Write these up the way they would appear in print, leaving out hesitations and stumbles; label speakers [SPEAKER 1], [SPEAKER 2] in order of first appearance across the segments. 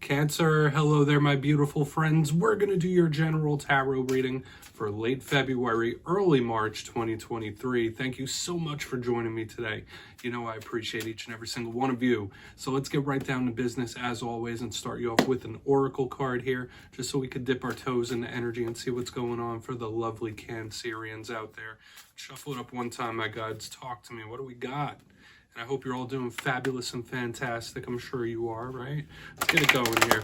[SPEAKER 1] Cancer, hello there, my beautiful friends. We're going to do your general tarot reading for late February, early March 2023. Thank you so much for joining me today. You know I appreciate each and every single one of you. So let's get right down to business as always and start you off with an oracle card here, just so we could dip our toes into energy and see what's going on for the lovely Cancerians out there. Shuffle it up one time, my guides. Talk to me. What do we got? And I hope you're all doing fabulous and fantastic. I'm sure you are, right? Let's get it going here.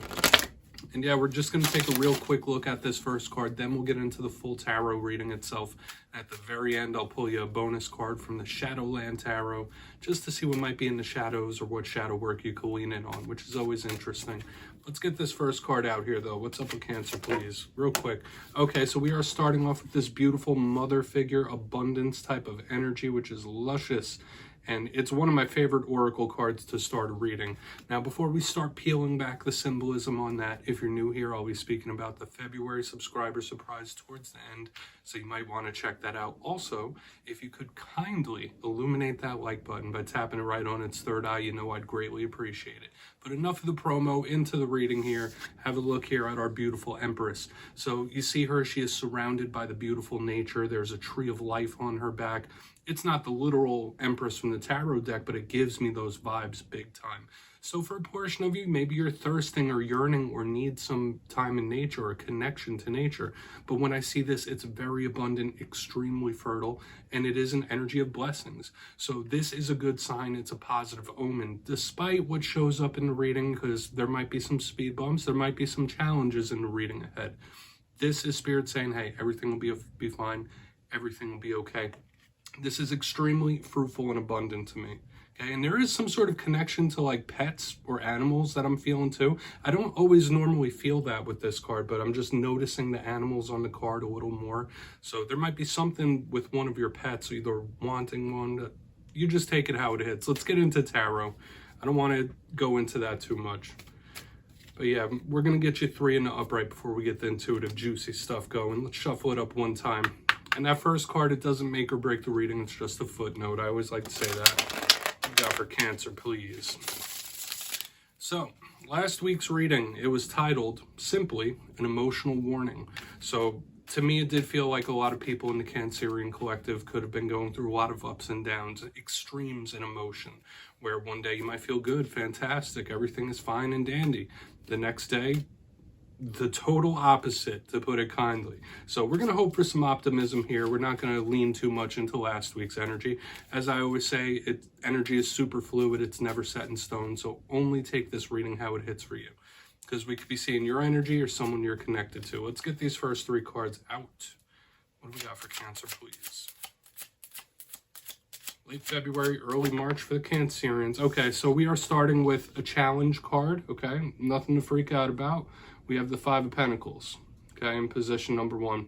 [SPEAKER 1] And yeah, we're just going to take a real quick look at this first card. Then we'll get into the full tarot reading itself. At the very end, I'll pull you a bonus card from the Shadowland Tarot, just to see what might be in the shadows or what shadow work you could lean in on, which is always interesting. Let's get this first card out here, though. What's up with Cancer, please? Real quick. Okay, so we are starting off with this beautiful mother figure, abundance type of energy, which is luscious. And it's one of my favorite oracle cards to start a reading. Now, before we start peeling back the symbolism on that, if you're new here, I'll be speaking about the February subscriber surprise towards the end, so you might want to check that out. Also, if you could kindly illuminate that like button by tapping it right on its third eye, you know I'd greatly appreciate it. But enough of the promo, into the reading here. Have a look here at our beautiful Empress. So you see her, she is surrounded by the beautiful nature. There's a tree of life on her back. It's not the literal Empress from the tarot deck, but it gives me those vibes big time. So for a portion of you, maybe you're thirsting or yearning or need some time in nature or connection to nature. But when I see this, it's very abundant, extremely fertile, and it is an energy of blessings. So this is a good sign. It's a positive omen, despite what shows up in the reading, because there might be some speed bumps. There might be some challenges in the reading ahead. This is Spirit saying, hey, everything will be fine. Everything will be okay. This is extremely fruitful and abundant to me. Okay, and there is some sort of connection to like pets or animals that I'm feeling too. I don't always normally feel that with this card, but I'm just noticing the animals on the card a little more. So there might be something with one of your pets, either wanting one. You just take it how it hits. Let's get into tarot. I don't want to go into that too much. But yeah, we're going to get you 3 in the upright before we get the intuitive, juicy stuff going. Let's shuffle it up one time. And that first card, it doesn't make or break the reading. It's just a footnote. I always like to say that. What we got for Cancer, please? So, last week's reading, it was titled, simply, An Emotional Warning. So, to me, it did feel like a lot of people in the Cancerian collective could have been going through a lot of ups and downs, extremes in emotion, where one day you might feel good, fantastic, everything is fine and dandy. The next day, the total opposite, to put it kindly. So we're going to hope for some optimism here. We're not going to lean too much into last week's energy. As I always say, energy is super fluid. It's never set in stone. So only take this reading how it hits for you, because we could be seeing your energy or someone you're connected to. Let's get these first 3 cards out. What do we got for Cancer, please? Late February, early March for the Cancerians. Okay, so we are starting with a challenge card, okay? Nothing to freak out about. We have the 5 of Pentacles, okay, in position number 1.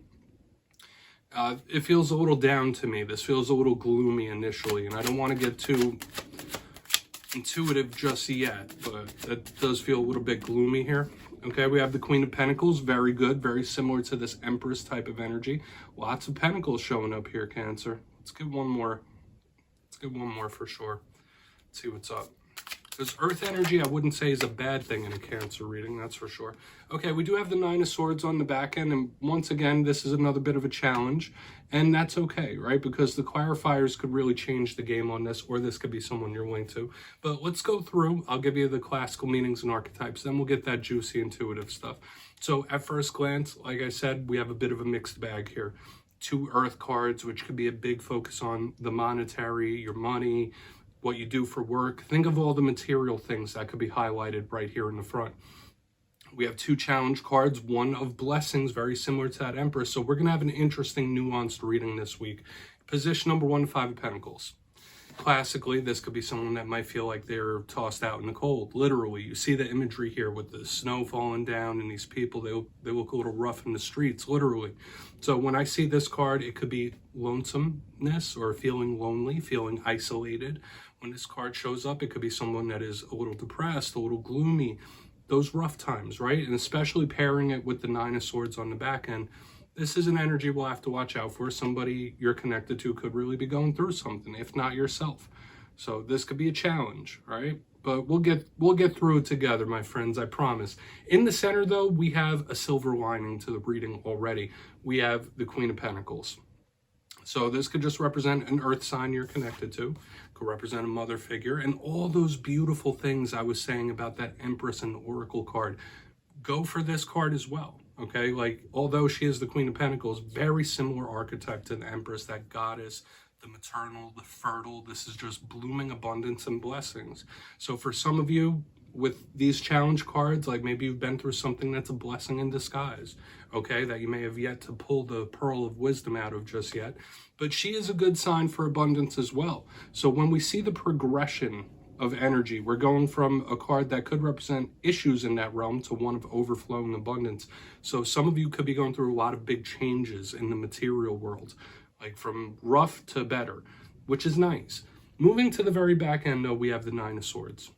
[SPEAKER 1] It feels a little down to me. This feels a little gloomy initially, and I don't want to get too intuitive just yet, but it does feel a little bit gloomy here. Okay, we have the Queen of Pentacles, very good, very similar to this Empress type of energy. Lots of Pentacles showing up here, Cancer. Let's get one more. Let's get one more for sure. Let's see what's up. Because Earth energy, I wouldn't say is a bad thing in a Cancer reading, that's for sure. Okay, we do have the 9 of Swords on the back end, and once again, this is another bit of a challenge, and that's okay, right? Because the clarifiers could really change the game on this, or this could be someone you're linked to. But let's go through. I'll give you the classical meanings and archetypes, then we'll get that juicy intuitive stuff. So at first glance, like I said, we have a bit of a mixed bag here. 2 Earth cards, which could be a big focus on the monetary, your money, what you do for work. Think of all the material things that could be highlighted right here in the front. We have 2 challenge cards, 1 of blessings, very similar to that Empress. So we're going to have an interesting, nuanced reading this week. Position number 1, 5 of Pentacles. Classically, this could be someone that might feel like they're tossed out in the cold. Literally, you see the imagery here with the snow falling down and these people, they look a little rough in the streets, literally. So when I see this card, it could be lonesomeness or feeling lonely, feeling isolated. When this card shows up, it could be someone that is a little depressed, a little gloomy, those rough times, right? And especially pairing it with the 9 of Swords on the back end, this is an energy we'll have to watch out for. Somebody you're connected to could really be going through something, if not yourself. So this could be a challenge, right? but we'll get through it together, my friends, I promise. In the center, though, we have a silver lining to the reading already. We have the Queen of Pentacles. So this could just represent an earth sign you're connected to, could represent a mother figure, and all those beautiful things I was saying about that Empress and Oracle card. Go for this card as well, okay? Like, although she is the Queen of Pentacles, very similar archetype to the Empress, that goddess, the maternal, the fertile. This is just blooming abundance and blessings. So for some of you, with these challenge cards, like maybe you've been through something that's a blessing in disguise, okay, that you may have yet to pull the pearl of wisdom out of just yet, but she is a good sign for abundance as well. So when we see the progression of energy, we're going from a card that could represent issues in that realm to one of overflowing abundance. So some of you could be going through a lot of big changes in the material world, like from rough to better, which is nice. Moving to the very back end, though, we have the Nine of Swords.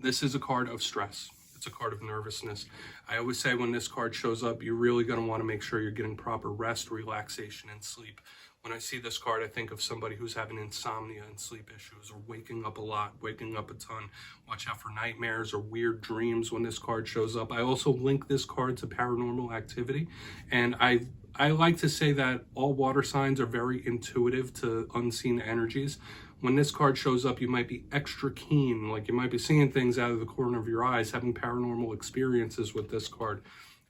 [SPEAKER 1] This is a card of stress. It's a card of nervousness. I always say when this card shows up, you're really going to want to make sure you're getting proper rest, relaxation, and sleep. When I see this card, I think of somebody who's having insomnia and sleep issues, or waking up a lot, waking up a ton. Watch out for nightmares or weird dreams when this card shows up. I also link this card to paranormal activity, and I like to say that all water signs are very intuitive to unseen energies. When this card shows up, you might be extra keen, like you might be seeing things out of the corner of your eyes, having paranormal experiences with this card.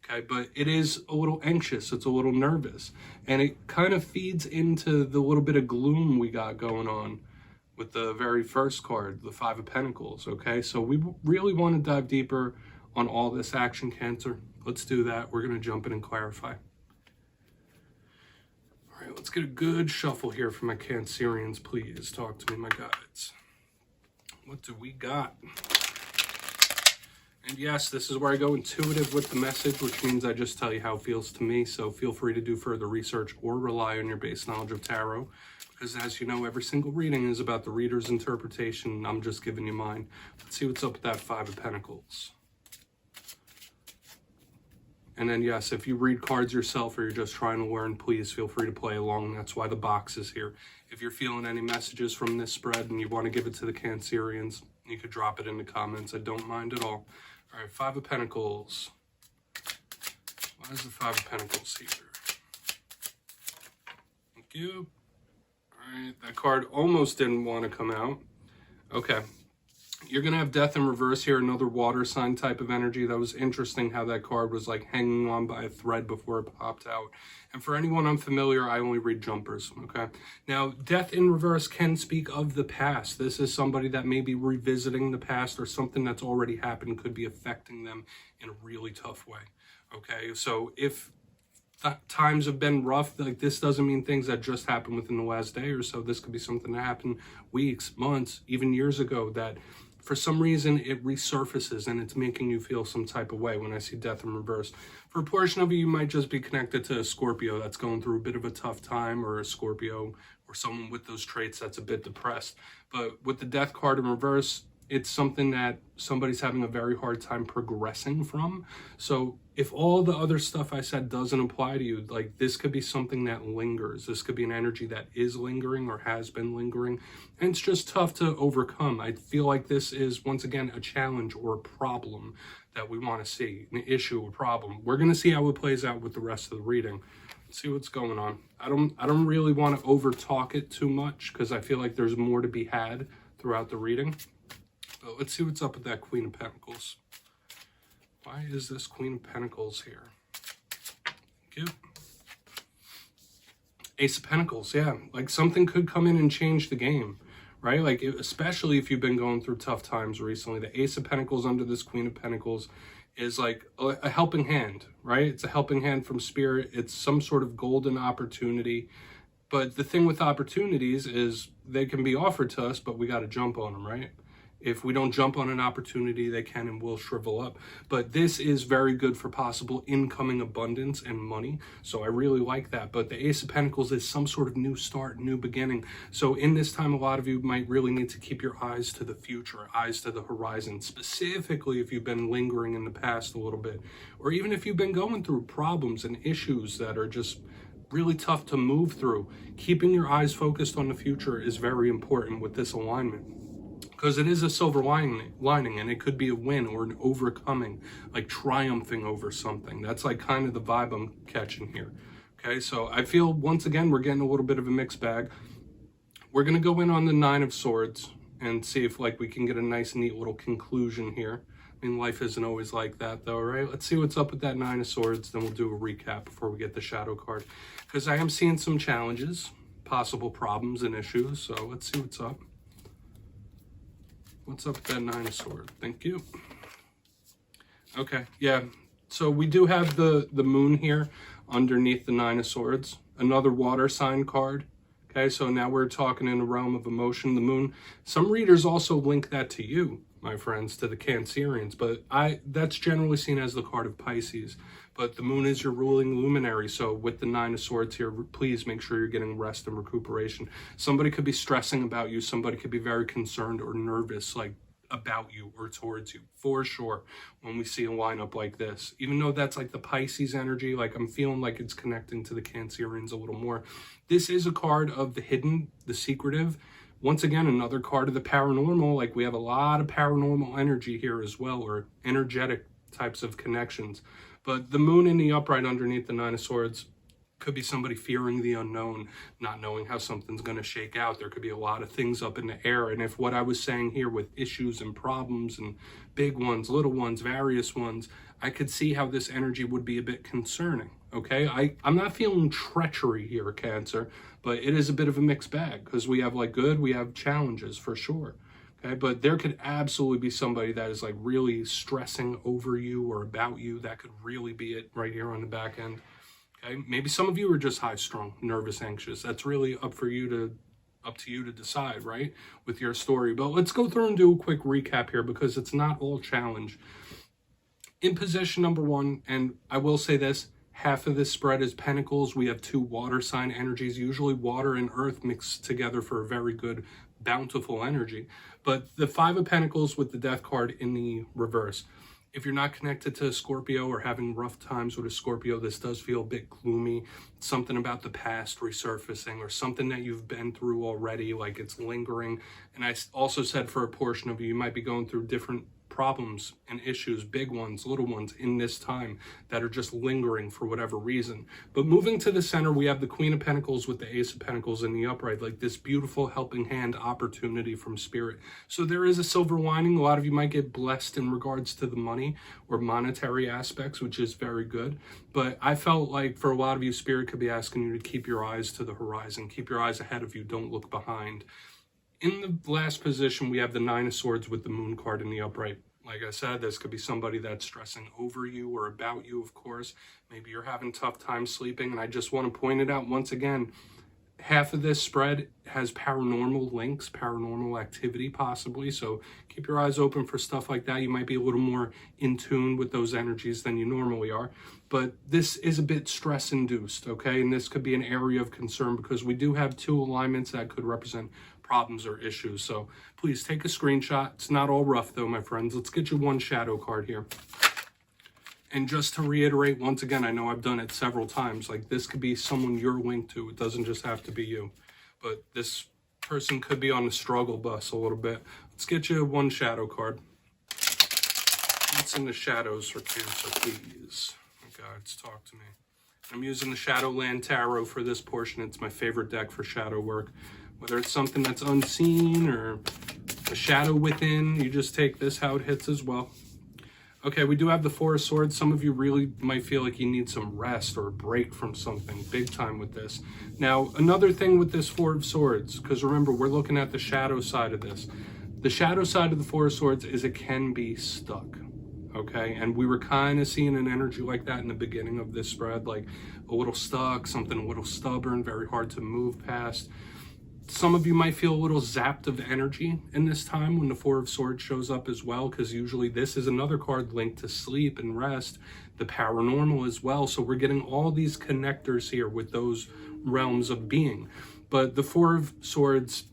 [SPEAKER 1] Okay, but it is a little anxious, it's a little nervous, and it kind of feeds into the little bit of gloom we got going on with the very first card, the Five of Pentacles, okay? So we really want to dive deeper on all this action, Cancer. Let's do that. We're going to jump in and clarify. All right, let's get a good shuffle here for my Cancerians, please. Talk to me, my guides. What do we got? And yes, this is where I go intuitive with the message, which means I just tell you how it feels to me. So feel free to do further research or rely on your base knowledge of tarot. Because as you know, every single reading is about the reader's interpretation. I'm just giving you mine. Let's see what's up with that Five of Pentacles. And then yes, if you read cards yourself or you're just trying to learn, please feel free to play along. That's why the box is here. If you're feeling any messages from this spread and you want to give it to the Cancerians, you could drop it in the comments. I don't mind at all. All right, Five of Pentacles. Why is the Five of Pentacles here? Thank you. All right, that card almost didn't want to come out. Okay. You're going to have Death in reverse here, another water sign type of energy. That was interesting how that card was like hanging on by a thread before it popped out. And for anyone unfamiliar, I only read jumpers, okay? Now, Death in reverse can speak of the past. This is somebody that may be revisiting the past, or something that's already happened could be affecting them in a really tough way, okay? So if times have been rough, like this doesn't mean things that just happened within the last day or so. This could be something that happened weeks, months, even years ago that for some reason it resurfaces and it's making you feel some type of way when I see Death in reverse. For a portion of you, you might just be connected to a Scorpio that's going through a bit of a tough time, or a Scorpio or someone with those traits that's a bit depressed. But with the Death card in reverse, it's something that somebody's having a very hard time progressing from. So if all the other stuff I said doesn't apply to you, like this could be something that lingers. This could be an energy that is lingering or has been lingering. And it's just tough to overcome. I feel like this is, once again, a challenge or a problem that we want to see, an issue or problem. We're going to see how it plays out with the rest of the reading. See what's going on. I don't really want to over talk it too much because I feel like there's more to be had throughout the reading. But let's see what's up with that Queen of Pentacles. Why is this Queen of Pentacles here? Thank you. Ace of Pentacles, yeah. Like something could come in and change the game, right? Like especially if you've been going through tough times recently. The Ace of Pentacles under this Queen of Pentacles is like a helping hand, right? It's a helping hand from Spirit. It's some sort of golden opportunity. But the thing with opportunities is they can be offered to us, but we got to jump on them, right? If we don't jump on an opportunity, they can and will shrivel up. But this is very good for possible incoming abundance and money. So I really like that. But the Ace of Pentacles is some sort of new start, new beginning. So in this time, a lot of you might really need to keep your eyes to the future, eyes to the horizon, specifically if you've been lingering in the past a little bit, or even if you've been going through problems and issues that are just really tough to move through. Keeping your eyes focused on the future is very important with this alignment. because it is a silver lining, and it could be a win or an overcoming, like triumphing over something. That's like kind of the vibe I'm catching here. Okay, so I feel once again we're getting a little bit of a mixed bag. We're going to go in on the Nine of Swords and see if like we can get a nice neat little conclusion here. I mean, life isn't always like that though, right? Let's see what's up with that Nine of Swords, then we'll do a recap before we get the Shadow card, because I am seeing some challenges, possible problems and issues. So let's see what's up. What's up with that Nine of Swords? Thank you. Okay, yeah. So we do have the moon here underneath the Nine of Swords. Another water sign card. Okay, so now we're talking in the realm of emotion, the moon. Some readers also link that to you, my friends, to the Cancerians, but that's generally seen as the card of Pisces. But the moon is your ruling luminary, so with the Nine of Swords here, please make sure you're getting rest and recuperation. Somebody could be stressing about you. Somebody could be very concerned or nervous, like about you or towards you, for sure, when we see a lineup like this. Even though that's like the Pisces energy, like I'm feeling like it's connecting to the Cancerians a little more. This is a card of the hidden, the secretive. Once again, another card of the paranormal. Like we have a lot of paranormal energy here as well, or energetic types of connections. But the moon in the upright underneath the Nine of Swords could be somebody fearing the unknown, not knowing how something's going to shake out. There could be a lot of things up in the air. And if what I was saying here with issues and problems and big ones, little ones, various ones, I could see how this energy would be a bit concerning. Okay, I'm not feeling treachery here, Cancer, but it is a bit of a mixed bag because we have like good, we have challenges for sure. Okay, but there could absolutely be somebody that is like really stressing over you or about you. That could really be it right here on the back end. Okay, maybe some of you are just high strung, nervous, anxious. That's really up to you to decide, right, with your story. But let's go through and do a quick recap here because it's not all challenge. In position number one, and I will say this, half of this spread is Pentacles. We have two water sign energies, usually water and earth mixed together for a very good, bountiful energy. But the Five of Pentacles with the Death card in the reverse. If you're not connected to a Scorpio or having rough times with a Scorpio, this does feel a bit gloomy. Something about the past resurfacing or something that you've been through already, like it's lingering. And I also said for a portion of you, you might be going through different problems and issues, big ones, little ones in this time that are just lingering for whatever reason. But moving to the center, we have the Queen of Pentacles with the Ace of Pentacles in the upright, like this beautiful helping hand opportunity from Spirit. So there is a silver lining. A lot of you might get blessed in regards to the money or monetary aspects, which is very good. But I felt like for a lot of you, Spirit could be asking you to keep your eyes to the horizon, keep your eyes ahead of you, don't look behind. In the last position, we have the Nine of Swords with the Moon card in the upright. Like I said, this could be somebody that's stressing over you or about you, of course. Maybe you're having tough time sleeping. And I just want to point it out once again, half of this spread has paranormal links, paranormal activity possibly. So keep your eyes open for stuff like that. You might be a little more in tune with those energies than you normally are. But this is a bit stress induced, okay? And this could be an area of concern because we do have two alignments that could represent problems or issues. So please take a screenshot. It's not all rough though, my friends. Let's get you one shadow card here. And just to reiterate once again, I know I've done it several times, like this could be someone you're linked to. It doesn't just have to be you, but this person could be on the struggle bus a little bit. Let's get you one shadow card. What's in the shadows for Cancer, please? Guides, talk to me. I'm using the Shadowland Tarot for this portion. It's my favorite deck for shadow work. Whether it's something that's unseen or a shadow within, you just take this how it hits as well. Okay, we do have the Four of Swords. Some of you really might feel like you need some rest or a break from something big time with this. Now, another thing with this Four of Swords, because remember, we're looking at the shadow side of this. The shadow side of the Four of Swords is it can be stuck. Okay, and we were kind of seeing an energy like that in the beginning of this spread, like a little stuck, something a little stubborn, very hard to move past. Some of you might feel a little zapped of energy in this time when the Four of Swords shows up as well, because usually this is another card linked to sleep and rest, the paranormal as well. So we're getting all these connectors here with those realms of being. But the Four of Swords,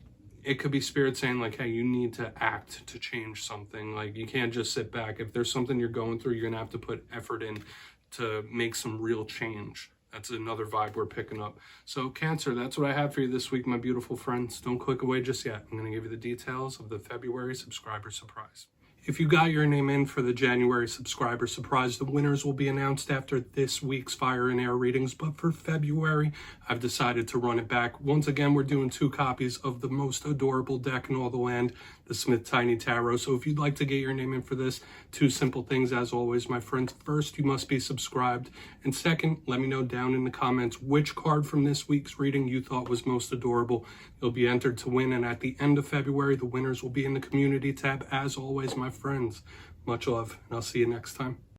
[SPEAKER 1] it could be Spirit saying like, hey, you need to act to change something. Like you can't just sit back. If there's something you're going through, you're gonna have to put effort in to make some real change. That's another vibe we're picking up. So Cancer, that's what I have for you this week, my beautiful friends. Don't click away just yet. I'm going to give you the details of the February subscriber surprise. If you got your name in for the January subscriber surprise, the winners will be announced after this week's Fire and Air readings. But for February, I've decided to run it back. Once again, we're doing 2 copies of the most adorable deck in all the land, the Smith Tiny Tarot. So if you'd like to get your name in for this, 2 simple things as always, my friends. First, you must be subscribed. And second, let me know down in the comments which card from this week's reading you thought was most adorable. You'll be entered to win. And at the end of February, the winners will be in the community tab. As always, my friends, much love, and I'll see you next time.